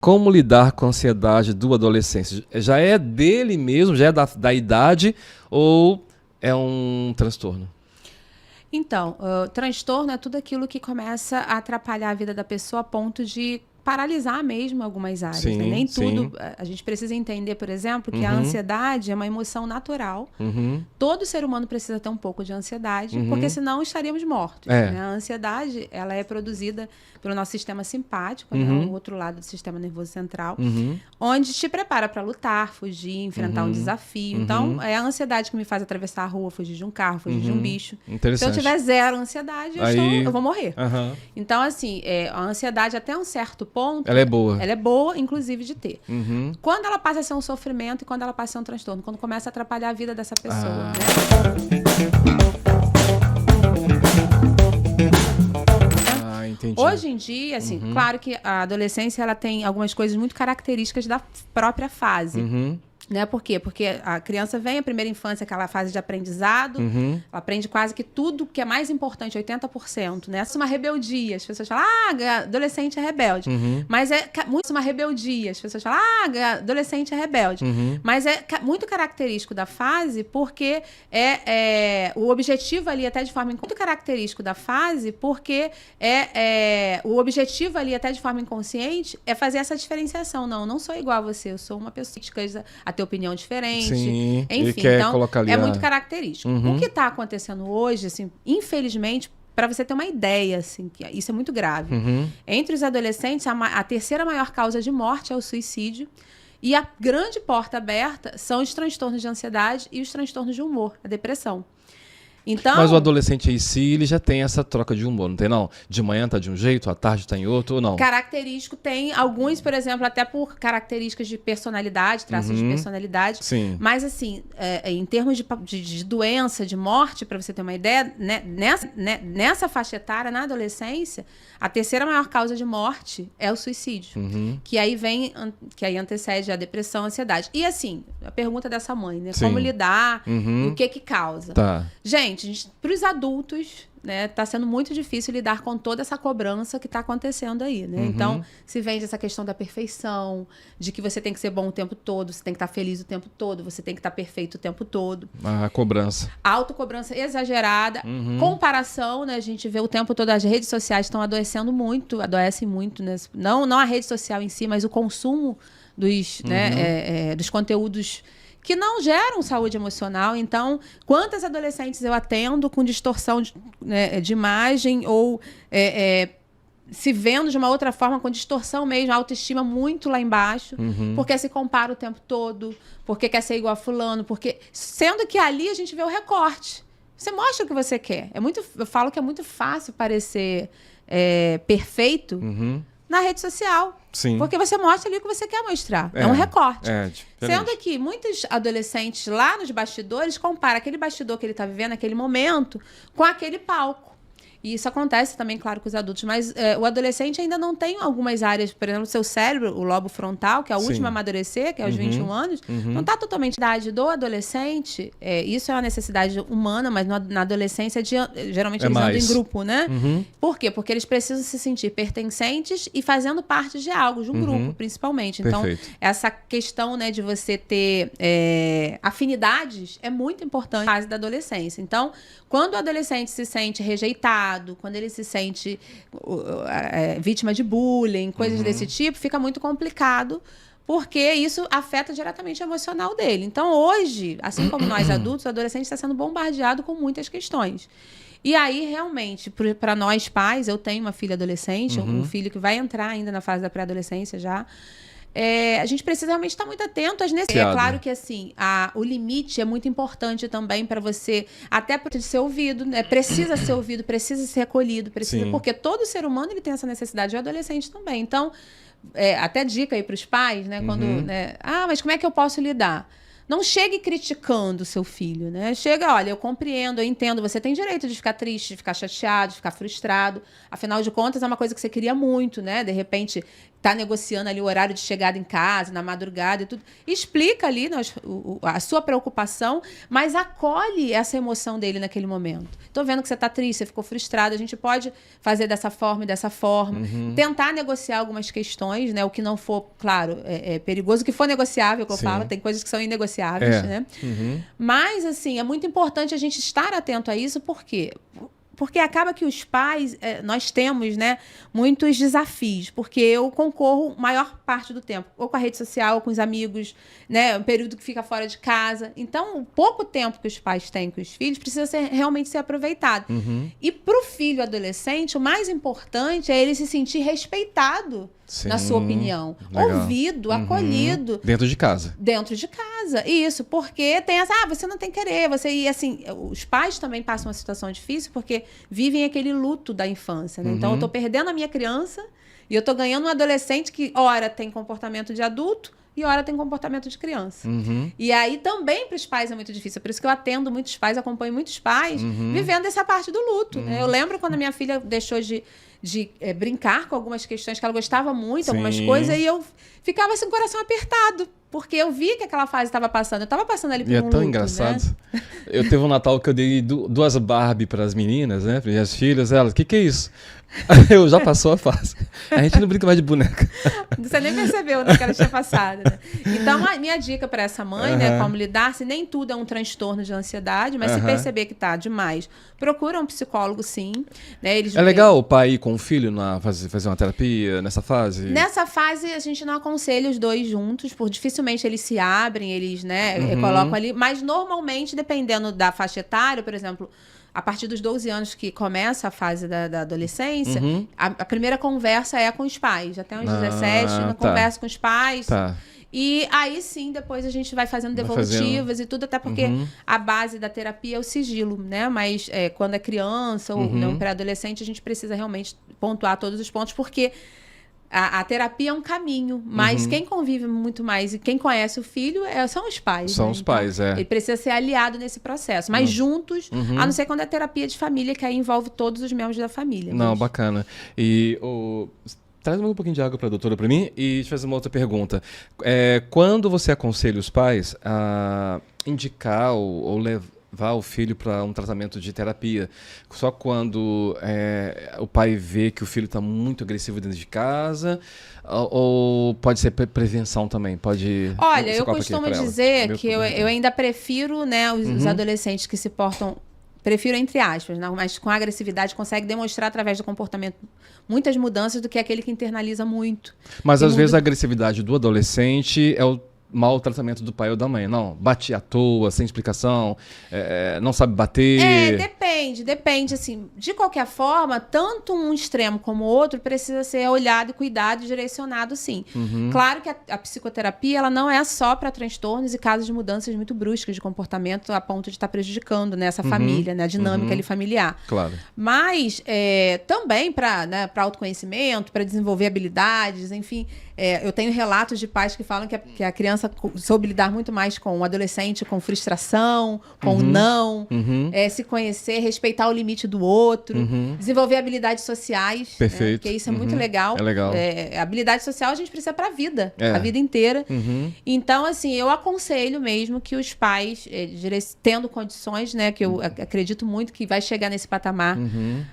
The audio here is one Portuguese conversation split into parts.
Como lidar com a ansiedade do adolescente? Já é dele mesmo, já é da idade ou é um transtorno? Então, transtorno é tudo aquilo que começa a atrapalhar a vida da pessoa a ponto de paralisar mesmo algumas áreas. Sim, Né? Nem sim. tudo. A gente precisa entender, por exemplo, que a ansiedade é uma emoção natural. Todo ser humano precisa ter um pouco de ansiedade, porque senão estaríamos mortos. É. Né? A ansiedade, ela é produzida pelo nosso sistema simpático, né? O outro lado do sistema nervoso central, onde te prepara para lutar, fugir, enfrentar um desafio. Então, é a ansiedade que me faz atravessar a rua, fugir de um carro, fugir de um bicho. Se eu tiver zero ansiedade, eu vou morrer. Então, assim, a ansiedade até um certo ponto... Ela é boa. Ela é boa, inclusive, de ter. Quando ela passa a ser um sofrimento e quando ela passa a ser um transtorno, quando começa a atrapalhar a vida dessa pessoa. Né? Entendi. Hoje em dia, assim, claro que a adolescência ela tem algumas coisas muito características da própria fase. Né? Por quê? Porque a criança vem, a primeira infância, aquela fase de aprendizado, ela aprende quase que tudo que é mais importante, 80%. Né? Isso é uma rebeldia. As pessoas falam, adolescente é rebelde. Mas é muito uma rebeldia. As pessoas falam, adolescente é rebelde. Mas é muito característico da fase, porque o objetivo ali, até de forma muito característico da fase, porque o objetivo ali, até de forma inconsciente, é fazer essa diferenciação. Não sou igual a você, eu sou uma pessoa a ter opinião diferente. Sim, enfim, ele quer então colocar ali é muito característico. O que está acontecendo hoje, assim, infelizmente, para você ter uma ideia, assim, que isso é muito grave. Entre os adolescentes, a terceira maior causa de morte é o suicídio. E a grande porta aberta são os transtornos de ansiedade e os transtornos de humor, a depressão. Então, mas o adolescente em si, ele já tem essa troca de humor, não tem não? De manhã tá de um jeito, à tarde tá em outro, ou não? Característico tem alguns, por exemplo, até por características de personalidade, traços de personalidade. Sim. Mas, assim, em termos de doença, de morte, para você ter uma ideia, né, nessa faixa etária, na adolescência, a terceira maior causa de morte é o suicídio. Que aí antecede a depressão, a ansiedade. E, assim, a pergunta dessa mãe, né? Sim. Como lidar e o que causa? Tá. Gente, para os adultos, né, tá sendo muito difícil lidar com toda essa cobrança que está acontecendo aí, né? Então, se vende essa questão da perfeição, de que você tem que ser bom o tempo todo, você tem que estar feliz o tempo todo, você tem que estar perfeito o tempo todo. A cobrança. Autocobrança exagerada. Comparação, né? A gente vê o tempo todo, as redes sociais estão adoecem muito, né? Não a rede social em si, mas o consumo dos conteúdos que não geram saúde emocional. Então, quantas adolescentes eu atendo com distorção de imagem ou se vendo de uma outra forma, com distorção mesmo, autoestima muito lá embaixo, porque se compara o tempo todo, porque quer ser igual a fulano, sendo que ali a gente vê o recorte. Você mostra o que você quer. Eu falo que é muito fácil parecer perfeito na rede social. Sim. Porque você mostra ali o que você quer mostrar. É um recorte. Diferente. Sendo que muitos adolescentes lá nos bastidores comparam aquele bastidor que ele está vivendo naquele momento com aquele palco. E isso acontece também, claro, com os adultos. Mas o adolescente ainda não tem algumas áreas, por exemplo, o seu cérebro, o lobo frontal, que é o último a amadurecer, que é aos 21 anos, não está totalmente na idade do adolescente. Isso é uma necessidade humana, mas na adolescência, geralmente eles andam em grupo, né? Por quê? Porque eles precisam se sentir pertencentes e fazendo parte de algo, de um grupo, principalmente. Então, essa questão, né, de você ter afinidades é muito importante na fase da adolescência. Então, quando o adolescente se sente rejeitado, quando ele se sente vítima de bullying, coisas desse tipo, fica muito complicado, porque isso afeta diretamente o emocional dele. Então, hoje, assim como nós adultos, o adolescente está sendo bombardeado com muitas questões. E aí, realmente, para nós pais, eu tenho uma filha adolescente, um filho que vai entrar ainda na fase da pré-adolescência já. A gente precisa realmente estar muito atento às necessidades. É claro que assim, o limite é muito importante também para você, até para ser ouvido, né? Precisa ser ouvido, precisa ser acolhido, porque todo ser humano ele tem essa necessidade, e o adolescente também. Então, até dica aí para os pais, né? Quando, mas como é que eu posso lidar? não chegue criticando o seu filho, né? Chega, olha, eu compreendo, eu entendo, você tem direito de ficar triste, de ficar chateado, de ficar frustrado. Afinal de contas, é uma coisa que você queria muito, né? De repente, tá negociando ali o horário de chegada em casa, na madrugada e tudo. Explica ali, né, a sua preocupação, mas acolhe essa emoção dele naquele momento. Tô vendo que você tá triste, você ficou frustrado, a gente pode fazer dessa forma e dessa forma. Tentar negociar algumas questões, né? O que não for, claro, é perigoso. O que for negociável, que eu falo, tem coisas que são inegociáveis, né? Mas, assim, é muito importante a gente estar atento a isso, por quê? Porque acaba que os pais, nós temos, né, muitos desafios, porque eu concorro maior parte do tempo, ou com a rede social, ou com os amigos, né, um período que fica fora de casa. Então, o pouco tempo que os pais têm com os filhos precisa realmente ser aproveitado. E para o filho adolescente, o mais importante é ele se sentir respeitado, na sua opinião. Legal. Ouvido, acolhido. Dentro de casa. Dentro de casa, isso, porque tem essa, você não tem querer, e assim, os pais também passam uma situação difícil porque vivem aquele luto da infância, né? Então eu tô perdendo a minha criança e eu tô ganhando um adolescente que ora tem comportamento de adulto e ora tem comportamento de criança. E aí também para os pais é muito difícil, por isso que eu atendo muitos pais, acompanho muitos pais vivendo essa parte do luto, né? Eu lembro quando a minha filha deixou de brincar com algumas questões que ela gostava muito, algumas coisas, e eu ficava assim, com o coração apertado, porque eu vi que aquela fase estava passando. Eu estava passando ali por um luto, tão engraçado. Né? Eu teve um Natal que eu dei 2 Barbie para as meninas, né? Para as filhas, elas, o que é isso? Eu já passou a fase. A gente não brinca mais de boneca. Você nem percebeu, né, que ela tinha passado, né? Então, a minha dica para essa mãe, né, como lidar, se nem tudo é um transtorno de ansiedade, mas se perceber que tá demais, procura um psicólogo, sim. Né, é legal o pai ir com o filho fazer uma terapia nessa fase? Nessa fase, a gente não aconselha os dois juntos, porque dificilmente eles se abrem, eles, né, colocam ali. Mas, normalmente, dependendo da faixa etária, por exemplo, a partir dos 12 anos que começa a fase da adolescência, a primeira conversa é com os pais. Até uns 17, conversa com os pais. E aí sim, depois a gente vai fazendo devolutivas e tudo, até porque a base da terapia é o sigilo, né? Mas quando é criança ou um pré-adolescente, a gente precisa realmente pontuar todos os pontos, porque a terapia é um caminho, mas quem convive muito mais e quem conhece o filho são os pais. São, né? Os pais, Ele precisa ser aliado nesse processo, mas juntos, a não ser quando é terapia de família, que aí envolve todos os membros da família. Não, bacana. E traz um pouquinho de água para a doutora para mim e te fazer uma outra pergunta. Quando você aconselha os pais a indicar ou levar o filho para um tratamento de terapia, só quando o pai vê que o filho está muito agressivo dentro de casa, ou pode ser prevenção também? Olha, eu costumo dizer que eu ainda prefiro, né, os adolescentes que se portam, prefiro entre aspas, né, mas com agressividade consegue demonstrar através do comportamento muitas mudanças do que aquele que internaliza muito. Mas às vezes a agressividade do adolescente é o mau tratamento do pai ou da mãe. Não, bate à toa, sem explicação, não sabe bater. Depende, assim, de qualquer forma, tanto um extremo como o outro precisa ser olhado, cuidado e direcionado, sim. Claro que a psicoterapia, ela não é só para transtornos e casos de mudanças muito bruscas de comportamento a ponto de estar prejudicando, né, essa família, né, a dinâmica ali familiar. Claro. Mas também para, né, para autoconhecimento, para desenvolver habilidades, enfim. Eu tenho relatos de pais que falam que a criança soube lidar muito mais com o adolescente, com frustração, com o não, se conhecer, respeitar o limite do outro, desenvolver habilidades sociais. Perfeito. Né? Porque isso é muito legal. É legal. Habilidade social a gente precisa para a vida inteira. Então, assim, eu aconselho mesmo que os pais, tendo condições, né, que eu acredito muito que vai chegar nesse patamar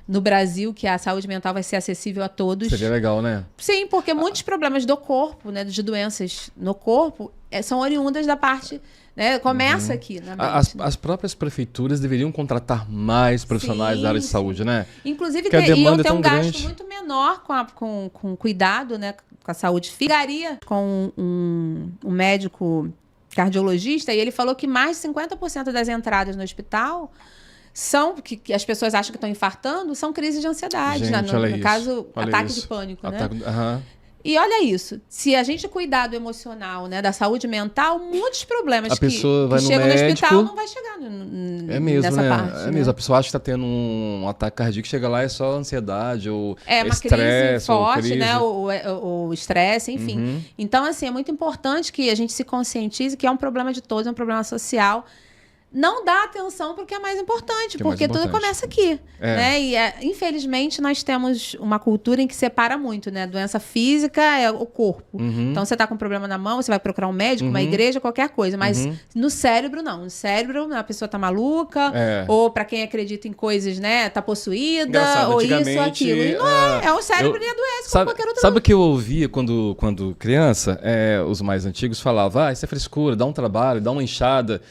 no Brasil, que a saúde mental vai ser acessível a todos. Seria legal, né? Sim, porque muitos problemas do corpo, né, de doenças no corpo, são oriundas da parte, né, começa aqui na mente. As próprias prefeituras deveriam contratar mais profissionais da área de saúde, né? Inclusive, a demanda tem um gasto grande. muito menor com cuidado, né, com a saúde. Ficaria com um médico cardiologista e ele falou que mais de 50% das entradas no hospital que as pessoas acham que estão infartando, são crises de ansiedade, Gente, no caso, ataque de pânico, né? E olha isso, se a gente cuidar do emocional, né, da saúde mental, muitos problemas A pessoa vai no chegam médico, no hospital não vai chegar é mesmo, nessa né? parte. É mesmo. A pessoa acha que está tendo um ataque cardíaco, chega lá é só ansiedade ou uma estresse, crise forte, crise. né? O estresse, enfim. Uhum. Então, assim, é muito importante que a gente se conscientize que é um problema de todos, é um problema social. Não dá atenção porque é mais importante, porque tudo começa aqui. Né? E, infelizmente, nós temos uma cultura em que separa muito, né? Doença física é o corpo. Então, você está com um problema na mão, você vai procurar um médico, uma igreja, qualquer coisa. Mas no cérebro, não. No cérebro, a pessoa está maluca, ou para quem acredita em coisas, né? Tá possuída, Engraçado, ou isso, aquilo. E não é o cérebro e adoece como qualquer outra. Sabe o que eu ouvia quando criança? Os mais antigos falavam, isso é frescura, dá um trabalho, dá uma enxada.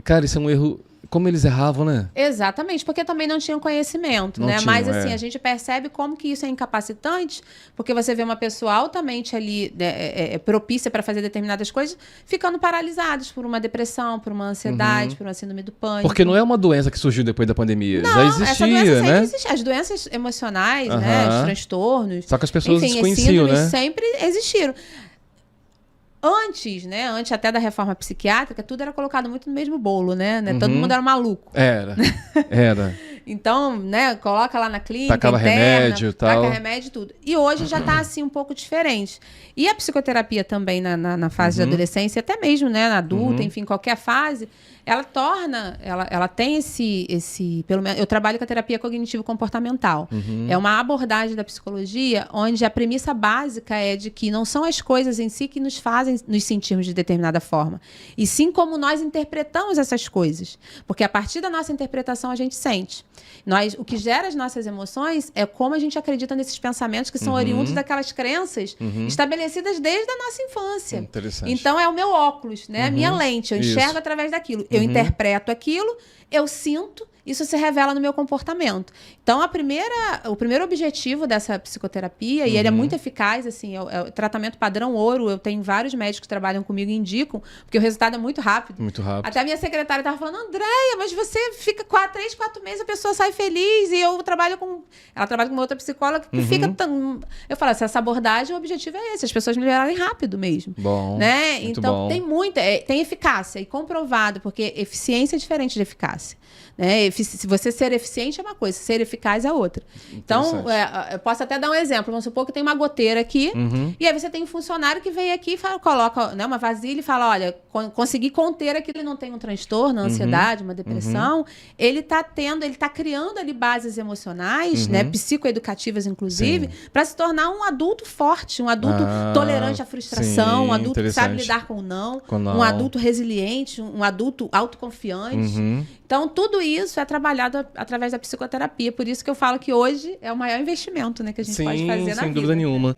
Cara, isso é um erro. Como eles erravam, né? Exatamente, porque também não tinham conhecimento, né? Mas assim, a gente percebe como que isso é incapacitante, porque você vê uma pessoa altamente ali propícia para fazer determinadas coisas, ficando paralisados por uma depressão, por uma ansiedade, por uma síndrome do pânico. Porque não é uma doença que surgiu depois da pandemia. Não, já existia, essa doença sempre né? existia. As doenças emocionais, né? Os transtornos. Só que as pessoas enfim, desconheciam, né? Sempre existiram. Antes, né? Antes até da reforma psiquiátrica, tudo era colocado muito no mesmo bolo, né? Todo mundo era maluco. Era. Então, né? Coloca lá na clínica, tacava remédio e tal. Taca remédio e tudo. E hoje já tá assim um pouco diferente. E a psicoterapia também na fase de adolescência, até mesmo, né? Na adulta, enfim, qualquer fase, ela torna, ela tem esse, pelo menos, eu trabalho com a terapia cognitivo-comportamental. É uma abordagem da psicologia onde a premissa básica é de que não são as coisas em si que nos fazem nos sentirmos de determinada forma, e sim como nós interpretamos essas coisas. Porque a partir da nossa interpretação a gente sente. O que gera as nossas emoções é como a gente acredita nesses pensamentos que são oriundos daquelas crenças estabelecidas desde a nossa infância. Interessante. Então é o meu óculos, né? A minha lente, eu enxergo através daquilo. Eu interpreto aquilo, eu sinto, isso se revela no meu comportamento. Então, o primeiro objetivo dessa psicoterapia, e ele é muito eficaz, assim, é o tratamento padrão ouro. Eu tenho vários médicos que trabalham comigo e indicam, porque o resultado é muito rápido. Muito rápido. Até a minha secretária estava falando, Andréia, mas você fica 3, 4 meses, a pessoa sai feliz, e eu trabalho com... Ela trabalha com uma outra psicóloga que fica tão... Eu falo, essa abordagem, o objetivo é esse, as pessoas melhorarem rápido mesmo. Bom, né? muito então, bom. tem eficácia, e comprovado, porque eficiência é diferente de eficácia. Né? Se você ser eficiente é uma coisa, ser eficaz é outra. Então, eu posso até dar um exemplo. Vamos supor que tem uma goteira aqui, e aí você tem um funcionário que vem aqui e coloca, né, uma vasilha e fala, olha, consegui conter aquilo, ele não tem um transtorno, uma ansiedade, uma depressão, ele tá criando ali bases emocionais, né, psicoeducativas, inclusive, para se tornar um adulto forte, um adulto tolerante à frustração, um adulto que sabe lidar com o não, um adulto resiliente, um adulto autoconfiante. Então, tudo isso é trabalhado através da psicoterapia. Por isso que eu falo que hoje é o maior investimento, né, que a gente pode fazer na vida. Sem dúvida nenhuma.